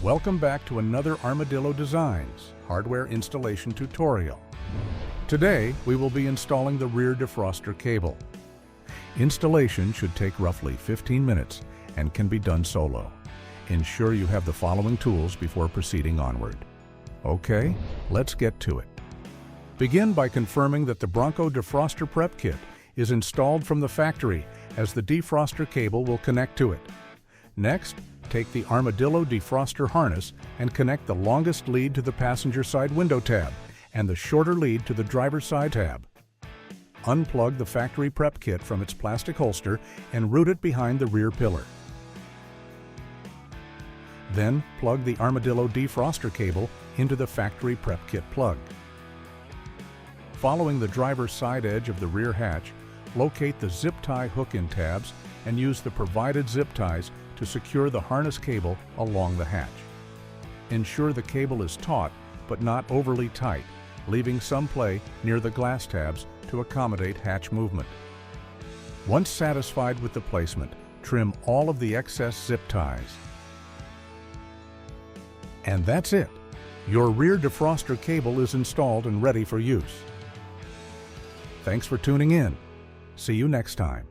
Welcome back to another Armadillo Designs hardware installation tutorial. Today, we will be installing the rear defroster cable. Installation should take roughly 15 minutes and can be done solo. Ensure you have the following tools before proceeding onward. Okay, let's get to it. Begin by confirming that the Bronco defroster prep kit is installed from the factory, as the defroster cable will connect to it. Next, take the Armadillo defroster harness and connect the longest lead to the passenger side window tab and the shorter lead to the driver's side tab. Unplug the factory prep kit from its plastic holster and route it behind the rear pillar. Then plug the Armadillo defroster cable into the factory prep kit plug. Following the driver's side edge of the rear hatch, locate the zip tie hook-in tabs and use the provided zip ties to secure the harness cable along the hatch. Ensure the cable is taut but not overly tight, leaving some play near the glass tabs to accommodate hatch movement. Once satisfied with the placement, trim all of the excess zip ties. And that's it! Your rear defroster cable is installed and ready for use. Thanks for tuning in. See you next time.